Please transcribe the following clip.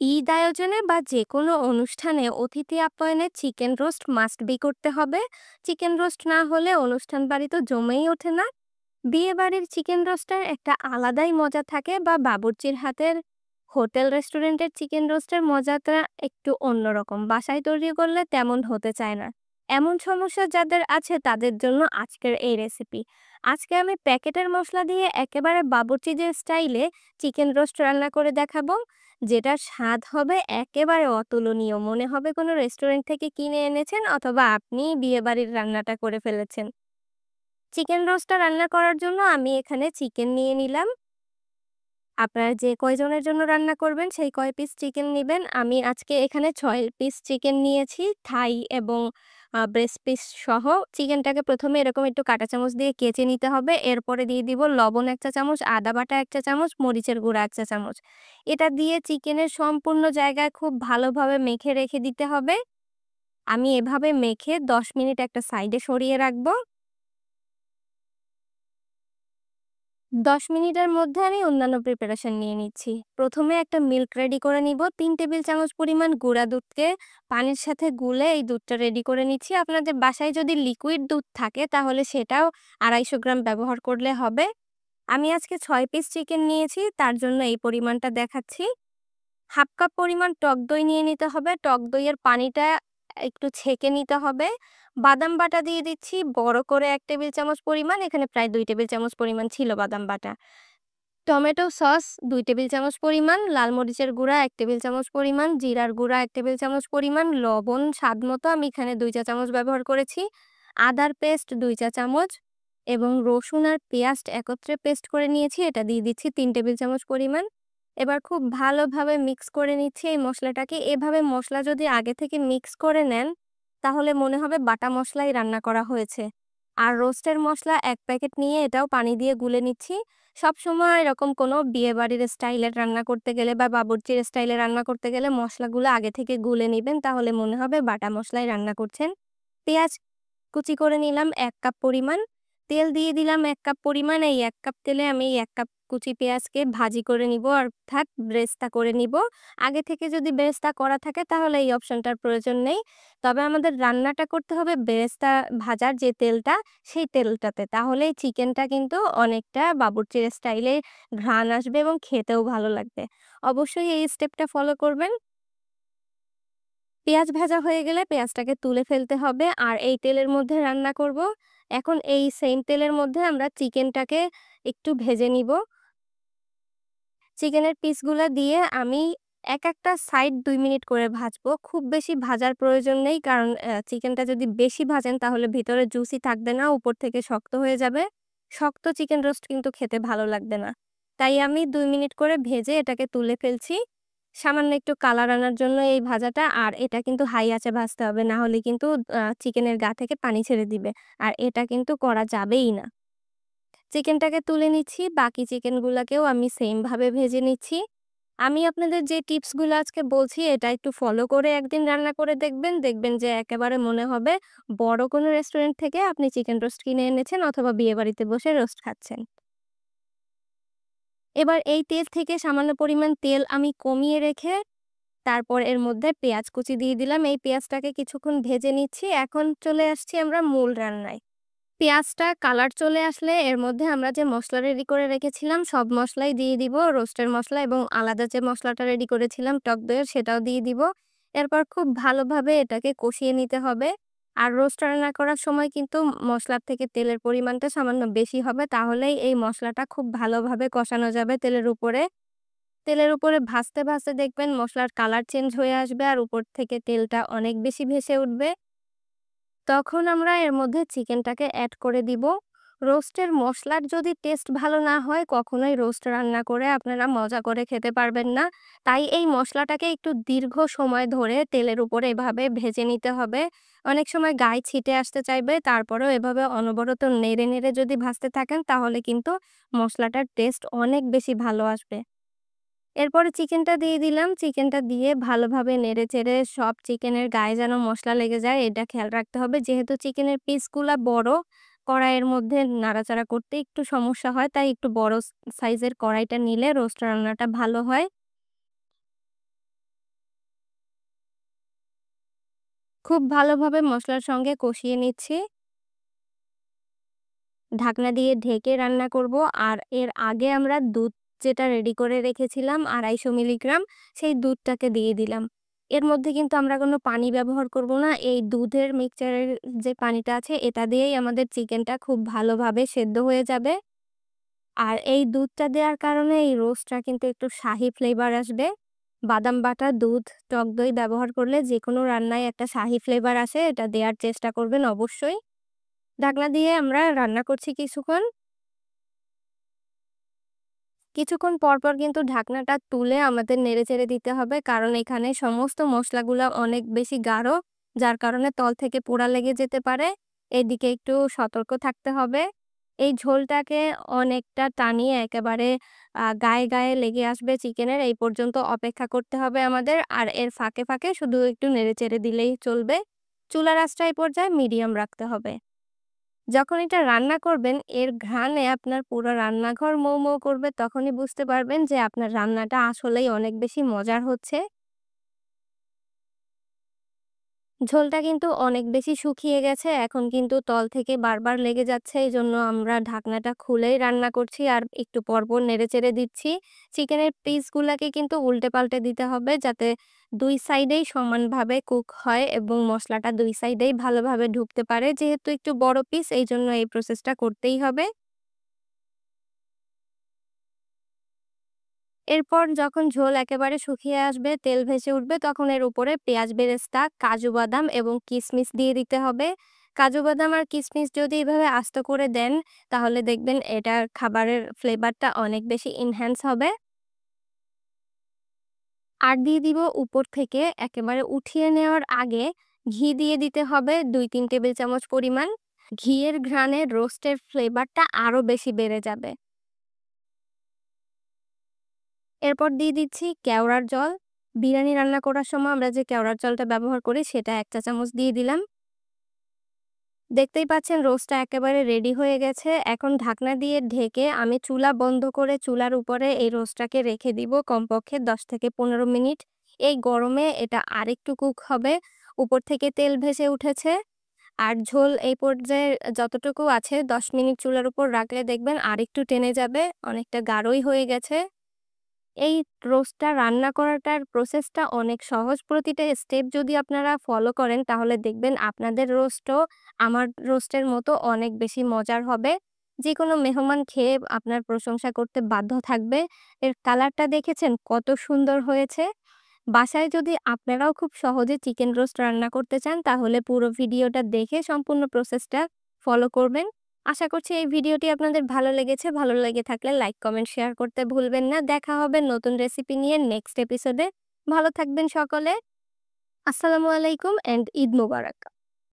ঈদ আয়োজনে বা যেকোনো অনুষ্ঠানে অতিথি আপ্যায়নে চিকেন রোস্ট মাস্ট বি করতে হবে। চিকেন রোস্ট না হলে অনুষ্ঠান বাড়ি তো জমেই ওঠে না। বিয়ে বাড়ির চিকেন রোস্টের একটা আলাদাই মজা থাকে, বা বাবুর্চির হাতের হোটেল রেস্টুরেন্টের চিকেন রোস্টের মজাটা একটু অন্যরকম, বাসায় তৈরি করলে তেমন হতে চায় না। এমন সমস্যা যাদের আছে তাদের জন্য আজকের এই রেসিপি। আজকে আমি প্যাকেটের মশলা দিয়ে একেবারে বাবুর্চি যে স্টাইলে চিকেন রোস্ট রান্না করে দেখাবো, যেটার স্বাদ হবে একেবারে অতুলনীয়, মনে হবে কোনো রেস্টুরেন্ট থেকে কিনে এনেছেন অথবা আপনি বিয়েবাড়ির রান্নাটা করে ফেলেছেন। চিকেন রোস্টটা রান্না করার জন্য আমি এখানে চিকেন নিয়ে নিলাম। আপনারা যে কয়জনের জন্য রান্না করবেন সেই কয় পিস চিকেন নিবেন। আমি আজকে এখানে ৬ পিস চিকেন নিয়েছি, থাই এবং ব্রেস্ট পিস সহ। চিকেনটাকে প্রথমে এরকম একটু কাঁটা চামচ দিয়ে কেচে নিতে হবে। এরপরে দিয়ে দিব লবণ ১ চা চামচ, আদা বাটা ১ চা চামচ, মরিচের গুঁড়া ১ চা চামচ। এটা দিয়ে চিকেনের সম্পূর্ণ জায়গায় খুব ভালোভাবে মেখে রেখে দিতে হবে। আমি এভাবে মেখে ১০ মিনিট একটা সাইডে সরিয়ে রাখবো। ১০ মিনিটের মধ্যে আমি অন্যান্য প্রিপারেশন নিয়ে নিচ্ছি। প্রথমে একটা মিল্ক রেডি করে নিব। ৩ টেবিল চামচ পরিমাণ গুঁড়া দুধকে পানির সাথে গুলে এই দুধটা রেডি করে নিচ্ছি। আপনাদের বাসায় যদি লিকুইড দুধ থাকে তাহলে সেটাও ২৫০ গ্রাম ব্যবহার করলে হবে। আমি আজকে ৬ পিস চিকেন নিয়েছি, তার জন্য এই পরিমাণটা দেখাচ্ছি। ১/২ কাপ পরিমাণ টক দই নিয়ে নিতে হবে। টক দইয়ের পানিটা একটু ছেঁকে নিতে হবে। বাদাম বাটা দিয়ে দিচ্ছি বড় করে ১ টেবিল চামচ পরিমাণ। এখানে প্রায় ২ টেবিল চামচ পরিমাণ ছিল বাদাম বাটা। টমেটো সস ২ টেবিল চামচ পরিমাণ, লাল মরিচের গুঁড়া ১ টেবিল চামচ পরিমাণ, জিরার গুঁড়া ১ টেবিল চামচ পরিমাণ, লবণ স্বাদমতো আমি এখানে ২ চা চামচ ব্যবহার করেছি। আদার পেস্ট ২ চা চামচ এবং রসুন আর পেঁয়াজ একত্রে পেস্ট করে নিয়েছি। এটা দিয়ে দিচ্ছি ৩ টেবিল চামচ পরিমাণ। এবার খুব ভালোভাবে মিক্স করে নিচ্ছি এই মসলাটাকে। এভাবে মসলা যদি আগে থেকে মিক্স করে নেন, তাহলে মনে হবে বাটা মসলাই রান্না করা হয়েছে। আর রোস্টের মসলা ১ প্যাকেট নিয়ে এটাও পানি দিয়ে গুলে নিচ্ছি। সবসময় এরকম কোনো বিয়েবাড়ির স্টাইলে রান্না করতে গেলে বা বাবুর্চির স্টাইলে রান্না করতে গেলে মসলাগুলো আগে থেকে গুলে নিবেন, তাহলে মনে হবে বাটা মসলায় রান্না করছেন। পেঁয়াজ কুচি করে নিলাম ১ কাপ পরিমাণ। তেল দিয়ে দিলাম ১ কাপ পরিমাণ। এই ১ কাপ তেলে আমি এই ১ কাপ কুচি পেঁয়াজকে ভাজি করে নিব, অর্থাৎ বেরেস্তা করে নিব। আগে থেকে যদি বেরেস্তা করা থাকে তাহলে এই অপশনটার প্রয়োজন নেই। তবে আমাদের রান্নাটা করতে হবে বেরেস্তা ভাজার যে তেলটা, সেই তেলটাতে। তাহলেই চিকেনটা কিন্তু অনেকটা বাবুর্চির স্টাইলে ঘ্রাণ আসবে এবং খেতেও ভালো লাগবে। অবশ্যই এই স্টেপটা ফলো করবেন। পেঁয়াজ ভাজা হয়ে গেলে পেঁয়াজটাকে তুলে ফেলতে হবে আর এই তেলের মধ্যে রান্না করব। এখন এই সেম তেলের মধ্যে আমরা চিকেনটাকে একটু ভেজে নিব। চিকেনের পিসগুলা দিয়ে আমি একটা সাইড ২ মিনিট করে ভাজবো। খুব বেশি ভাজার প্রয়োজন নেই, কারণ চিকেনটা যদি বেশি ভাজেন তাহলে ভিতরে জুসি থাকবে না, উপর থেকে শক্ত হয়ে যাবে। শক্ত চিকেন রোস্ট কিন্তু খেতে ভালো লাগবে না। তাই আমি ২ মিনিট করে ভেজে এটাকে তুলে ফেলছি। সামান্য একটু কালার আনার জন্য এই ভাজাটা, আর এটা কিন্তু হাই আঁচে ভাজতে হবে, না হলে কিন্তু চিকেনের গা থেকে পানি ছেড়ে দিবে। আর এটা কিন্তু করা যাবেই না। চিকেনটাকে তুলে নিচ্ছি, বাকি চিকেনগুলাকেও আমি সেম ভাবে ভেজে নিচ্ছি। আমি আপনাদের যে টিপসগুলো আজকে বলছি এটা একটু ফলো করে একদিন রান্না করে দেখবেন। দেখবেন যে একেবারে মনে হবে বড় কোনো রেস্টুরেন্ট থেকে আপনি চিকেন রোস্ট কিনে এনেছেন অথবা বিয়েবাড়িতে বসে রোস্ট খাচ্ছেন। এবার এই তেল থেকে সামান্য পরিমাণ তেল আমি কমিয়ে রেখে তারপর এর মধ্যে পেঁয়াজ কুচি দিয়ে দিলাম। এই পেঁয়াজটাকে কিছুক্ষণ ভেজে নিচ্ছি। এখন চলে আসছি আমরা মূল রান্নায়। পেঁয়াজটা কালার চলে আসলে এর মধ্যে আমরা যে মসলা রেডি করে রেখেছিলাম সব মসলাই দিয়ে দিব। রোস্টের মসলা এবং আলাদা যে মসলাটা রেডি করেছিলাম টক দইয়ের, সেটাও দিয়ে দিব। এরপর খুব ভালোভাবে এটাকে কষিয়ে নিতে হবে। আর রোস্ট রান্না করার সময় কিন্তু মসলার থেকে তেলের পরিমাণটা সামান্য বেশি হবে। তাহলেই এই মসলাটা খুব ভালোভাবে কষানো যাবে তেলের উপরে। তেলের উপরে ভাজতে, ভাজতে দেখবেন মসলার কালার চেঞ্জ হয়ে আসবে আর উপর থেকে তেলটা অনেক বেশি ভেসে উঠবে। তখন আমরা এর মধ্যে চিকেনটাকে এড করে দিব। রোস্টের মসলার যদি টেস্ট ভালো না হয়, কখনোই রোস্ট রান্না করে আপনারা মজা করে খেতে পারবেন না। তাই এই মসলাটাকে একটু দীর্ঘ সময় ধরে তেলের উপরে এভাবে ভেজে নিতে হবে। অনেক সময় গায়ে ছিটে আসতে চাইবে, তারপরেও এভাবে অনবরত নেড়ে, নেড়ে যদি ভাজতে থাকেন তাহলে কিন্তু মসলাটার টেস্ট অনেক বেশি ভালো আসবে। এরপরে চিকেনটা দিয়ে দিলাম। চিকেনটা দিয়ে ভালোভাবে নেড়েচেড়ে সব চিকেনের গায়ে যেন মসলা লেগে যায় এটা খেয়াল রাখতে হবে। যেহেতু চিকেনের পিসগুলা বড়, কড়াইয়ের মধ্যে নাড়াচাড়া করতে একটু সমস্যা হয়। তাই একটু বড় সাইজের কড়াইটা নিলে রোস্ট রান্নাটা ভালো হয়। খুব ভালোভাবে মসলার সঙ্গে কষিয়ে নিচ্ছি। ঢাকনা দিয়ে ঢেকে রান্না করব। আর এর আগে আমরা দুধ যেটা রেডি করে রেখেছিলাম ২৫০ মিলিগ্রাম, সেই দুধটাকে দিয়ে দিলাম। এর মধ্যে কিন্তু আমরা কোনো পানি ব্যবহার করব না। এই দুধের মিক্সচারের যে পানিটা আছে এটা দিয়েই আমাদের চিকেনটা খুব ভালোভাবে সেদ্ধ হয়ে যাবে। আর এই দুধটা দেওয়ার কারণে এই রোস্টটা কিন্তু একটু শাহি ফ্লেভার আসবে। বাদাম বাটা, দুধ, টক দই ব্যবহার করলে যেকোনো রান্নায় একটা শাহি ফ্লেভার আসে। এটা দেয়ার চেষ্টা করবেন অবশ্যই। ঢাকনা দিয়ে আমরা রান্না করছি কিছুক্ষণ। কিছুক্ষণ পরপর কিন্তু ঢাকনাটা তুলে আমাদের নেড়েচেড়ে দিতে হবে। কারণ এখানে সমস্ত মসলাগুলা অনেক বেশি গাঢ়, যার কারণে তল থেকে পোড়া লেগে যেতে পারে। এদিকে একটু সতর্ক থাকতে হবে। এই ঝোলটাকে অনেকটা টানিয়ে একেবারে গায়ে লেগে আসবে চিকেনের, এই পর্যন্ত অপেক্ষা করতে হবে আমাদের। আর এর ফাঁকে শুধু একটু নেড়েচেড়ে দিলেই চলবে। চুলার আঁচটা এই পর্যায়ে মিডিয়াম রাখতে হবে। যখন এটা রান্না করবেন, এর ঘ্রাণে আপনার পুরো রান্নাঘর মৌ, মৌ করবে। তখনই বুঝতে পারবেন যে আপনার রান্নাটা আসলেই অনেক বেশি মজার হচ্ছে। ঝোলটা কিন্তু অনেক বেশি শুকিয়ে গেছে। এখন কিন্তু তল থেকে বারবার লেগে যাচ্ছে। এজন্য আমরা ঢাকনাটা খুলেই রান্না করছি আর একটু পরপর নেড়েচেড়ে দিচ্ছি। চিকেনের পিসগুলাকে কিন্তু উল্টে-পাল্টে দিতে হবে যাতে ২ সাইডেই সমানভাবে কুক হয় এবং মসলাটা ২ সাইডেই ভালোভাবে ঢুকতে পারে। যেহেতু একটু বড় পিস এইজন্য এই প্রসেসটা করতেই হবে। এরপর যখন ঝোল একেবারে শুকিয়ে আসবে, তেল ভেসে উঠবে, তখন এর উপরে পেঁয়াজ বেরেস্তা, কাজু বাদাম এবং কিশমিশ দিয়ে দিতে হবে। কাজু বাদাম আর কিশমিশ যদি এভাবে আস্ত করে দেন, তাহলে দেখবেন এটার খাবারের ফ্লেভারটা অনেক বেশি এনহ্যান্স হবে। আর দিয়ে দিব উপর থেকে একেবারে উঠিয়ে নেওয়ার আগে ঘি দিয়ে দিতে হবে ২-৩ টেবিল চামচ পরিমাণ। ঘিয়ের ঘ্রাণে রোস্টের ফ্লেভারটা আরো বেশি বেড়ে যাবে। এরপর দিয়ে দিচ্ছি কেওড়ার জল। বিরিয়ানি রান্না করার সময় আমরা যে কেওড়ার জলটা ব্যবহার করি সেটা ১ চা চামচ দিয়ে দিলাম। দেখতেই পাচ্ছেন রোস্টটা একেবারে রেডি হয়ে গেছে। এখন ঢাকনা দিয়ে ঢেকে আমি চুলা বন্ধ করে চুলার উপরে এই রোস্টটাকে রেখে দিব কমপক্ষে ১০ থেকে ১৫ মিনিট। এই গরমে এটা আরেকটু কুক হবে। উপর থেকে তেল ভেসে উঠেছে। আর ঝোল এই পর্যায়ে যতটুকু আছে ১০ মিনিট চুলার উপর রাখলে দেখবেন আরেকটু টেনে যাবে। অনেকটা গাঢ়ই হয়ে গেছে। এই রোস্টটা রান্না করাটার প্রসেসটা অনেক সহজ। প্রতিটা স্টেপ যদি আপনারা ফলো করেন তাহলে দেখবেন আপনাদের রোস্টও আমার রোস্টের মতো অনেক বেশি মজার হবে। যেকোনো মেহমান খেয়ে আপনার প্রশংসা করতে বাধ্য থাকবে। এর কালারটা দেখেছেন কত সুন্দর হয়েছে? বাসায় যদি আপনারাও খুব সহজে চিকেন রোস্ট রান্না করতে চান তাহলে পুরো ভিডিওটা দেখে সম্পূর্ণ প্রসেসটা ফলো করবেন। আশা করছি এই ভিডিওটি আপনাদের ভালো লেগেছে। ভালো লেগে থাকলে লাইক, কমেন্ট, শেয়ার করতে ভুলবেন না। দেখা হবে নতুন রেসিপি নিয়ে নেক্সট এপিসোডে। ভালো থাকবেন সকলে। আসসালামু আলাইকুম অ্যান্ড ঈদ মোবারক।